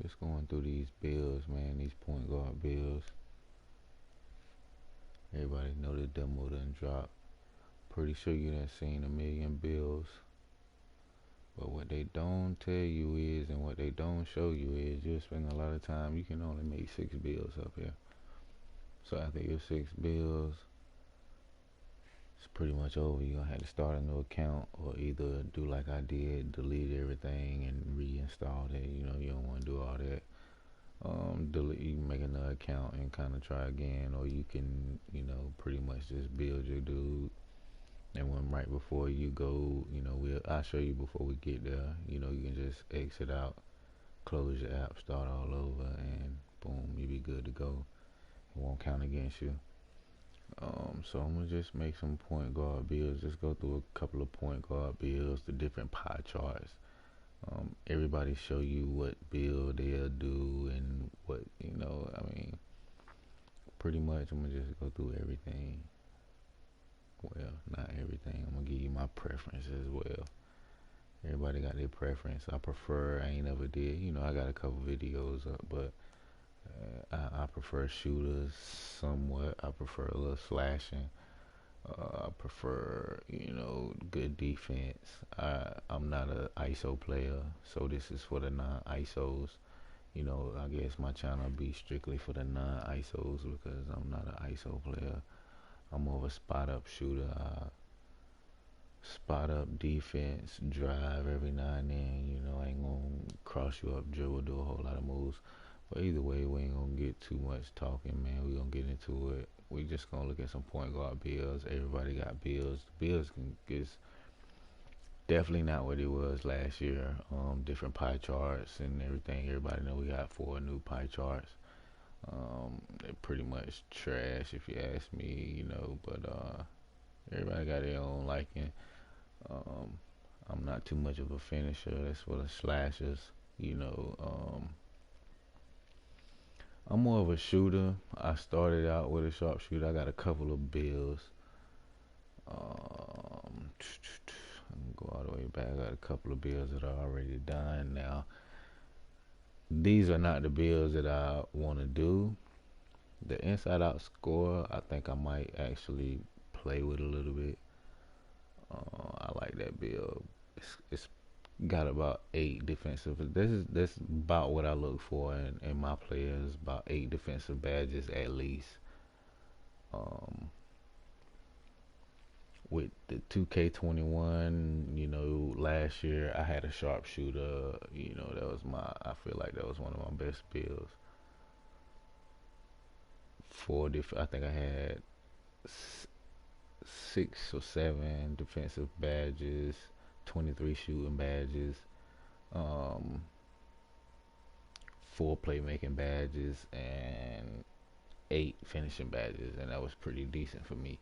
Just going through these bills, man. These point guard bills. Everybody know the demo done dropped. Pretty sure you done seen a million bills. But what they don't tell you is, and what they don't show you is, you'll spend a lot of time. You can only make 6 bills up here. So after your 6 bills, it's pretty much over. You're gonna have to start a new account, or either do like I did, delete everything and reinstall it. You don't want to do all that. Delete. You can make another account and kind of try again, or you can, pretty much just build your dude. And when right before you go, I'll show you before we get there. You can just exit out, close your app, start all over, and boom, you be good to go. It won't count against you. So I'm gonna just make some point guard builds. Just go through a couple of point guard builds, the different pie charts. Everybody show you what build they'll do and what I mean, pretty much I'm gonna just go through everything. Well, not everything. I'm gonna give you my preference as well. Everybody got their preference. I ain't never did. I got a couple videos up, but I prefer shooters somewhat. I prefer a little slashing. I prefer, good defense. I'm not a ISO player, so this is for the non-ISOs. I guess my channel be strictly for the non-ISOs because I'm not an ISO player. I'm more of a spot-up shooter. Spot up defense, drive every now and then. I ain't gonna cross you up, dribble, do a whole lot of moves. But either way, we ain't gonna get too much talking, man. We gonna get into it. We just gonna look at some point guard bills. Everybody got bills. Bills is definitely not what it was last year. Different pie charts and everything. Everybody know we got 4 new pie charts. They're pretty much trash if you ask me, but everybody got their own liking. I'm not too much of a finisher. That's for the slashers. I'm more of a shooter. I started out with a sharpshooter. I got a couple of bills. I'm gonna go all the way back. I got a couple of bills that are already done now. These are not the bills that I want to do. The inside out score, I think I might actually play with a little bit. I like that build. It's got about 8 defensive. This about what I look for in my players. About 8 defensive badges at least. With the 2K21, last year I had a sharpshooter. I feel like that was one of my best builds. I think I had 6 or 7 defensive badges, 23 shooting badges, um, 4 playmaking badges, and 8 finishing badges, and that was pretty decent for me.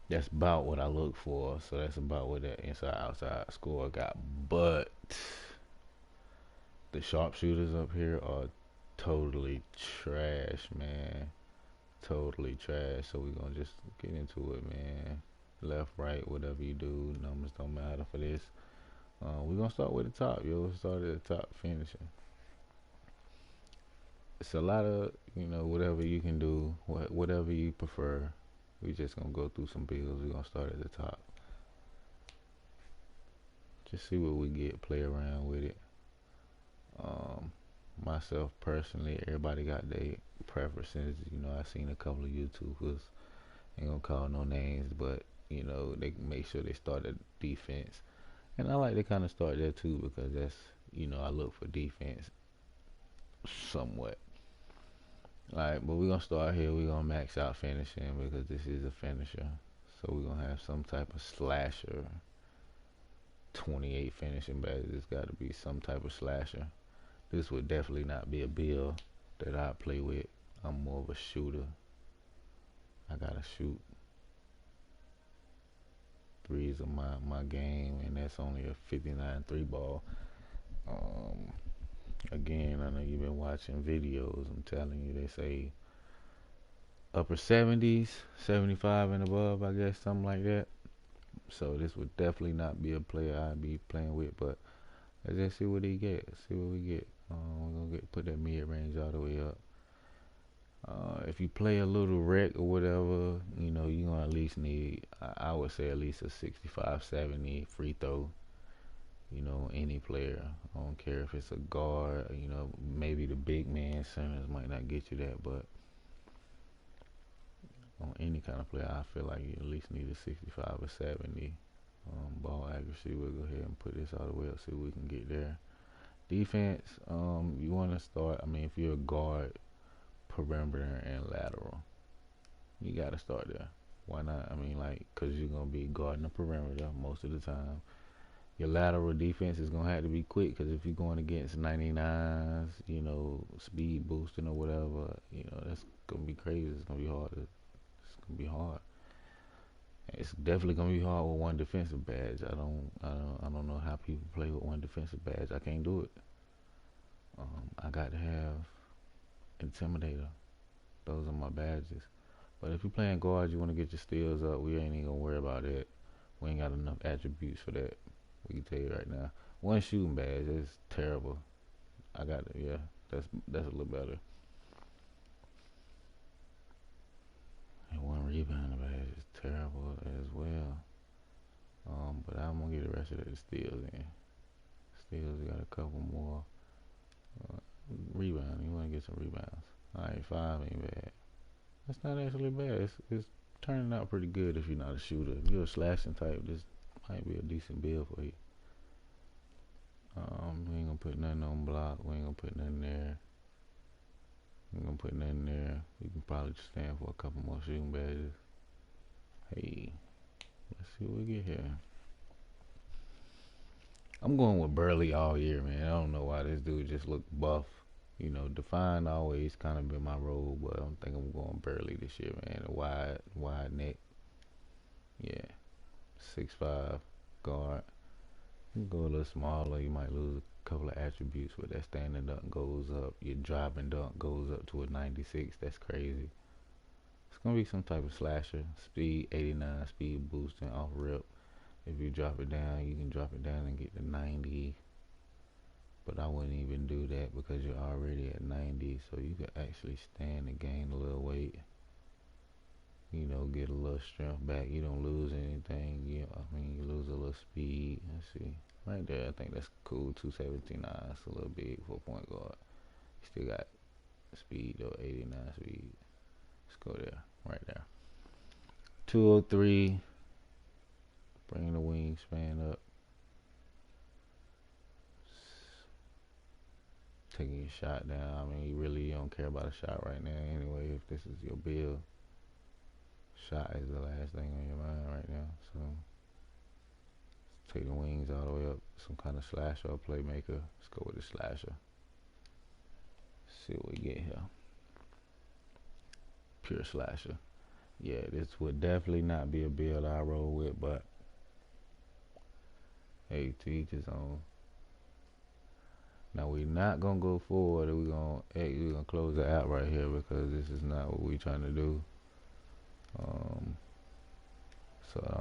That's about what I look for, so that's about what that inside outside score got. But the sharpshooters up here are totally trash, man. Totally trash. So we're gonna just get into it, man. Left, right, whatever you do, numbers don't matter for this. We're gonna start with the top, yo. Start at the top, finishing. It's a lot of, whatever you can do, whatever you prefer. We just gonna go through some bills. We're gonna start at the top. Just see what we get, play around with it. Myself personally, everybody got their preferences. I seen a couple of YouTubers, ain't gonna call no names, but they make sure they start at defense. And I like to kind of start there too because that's, I look for defense somewhat. Alright, but we're gonna start here. We're gonna max out finishing because this is a finisher. So we're gonna have some type of slasher. 28 finishing badges. It's gotta be some type of slasher. This would definitely not be a build that I play with. I'm more of a shooter. I gotta shoot. Threes of my game, and that's only a 59 3-ball. Again, I know you've been watching videos. I'm telling you, they say upper 70s, 75 and above, I guess, something like that. So this would definitely not be a player I'd be playing with, but let's just see what he get. See what we get. We're gonna put that mid range all the way up. If you play a little rec or whatever, you know, you're gonna at least need, I would say at least a 65, 70 free throw. You know, any player. I don't care if it's a guard, you know, maybe the big man centers might not get you that, but on any kind of player, I feel like you at least need a 65 or 70 ball accuracy. We'll go ahead and put this all the way up, see if we can get there. Defense, you want to start, I mean, if you're a guard, perimeter, and lateral, you got to start there. Why not? I mean, like, because you're going to be guarding the perimeter most of the time. Your lateral defense is going to have to be quick, because if you're going against 99s, you know, speed boosting or whatever, you know, that's going to be crazy. It's going to be hard. It's going to be hard. It's definitely going to be hard with one defensive badge. I don't know how people play with one defensive badge. I can't do it. I got to have Intimidator. Those are my badges. But if you're playing guards, you want to get your steals up, we ain't even going to worry about that. We ain't got enough attributes for that. We can tell you right now. One shooting badge is terrible. I got it. Yeah, that's a little better. And one rebound badge is terrible as well. But I'm gonna get the rest of the steals in. Steals, we got a couple more. Rebound. You want to get some rebounds. All right, 5 ain't bad. That's not actually bad. It's turning out pretty good if you're not a shooter. If you're a slashing type, this might be a decent build for you. We ain't gonna put nothing on block. We ain't gonna put nothing there. We ain't gonna put nothing there. We can probably just stand for a couple more shooting badges. Hey, let's see what we get here. I'm going with Burley all year, man. I don't know why this dude just look buff. You know, Define always kind of been my role, but I don't think I'm going Burley this year, man. A wide neck. Yeah, 6'5" guard. You can go a little smaller, you might lose a couple of attributes, but that standing dunk goes up. Your driving dunk goes up to a 96. That's crazy. It's going to be some type of slasher. Speed 89, speed boosting off rip. If you drop it down, you can drop it down and get to 90. But I wouldn't even do that because you're already at 90. So you could actually stand and gain a little weight. You know, get a little strength back. You don't lose anything. You lose a little speed. Let's see. Right there, I think that's cool. 279. It's a little big for a point guard. You still got speed though, 89 speed. Let's go there. Right there. 203. Bring the wingspan up. Taking your shot down. I mean, you really don't care about a shot right now anyway, if this is your build. Shot is the last thing on your mind right now. So take the wings all the way up. Some kind of slasher or playmaker. Let's go with the slasher. See what we get here. Pure slasher. Yeah, this would definitely not be a build I roll with, but hey, to each his own. Now we're not gonna go forward. We're gonna close the app right here because this is not what we're trying to do. So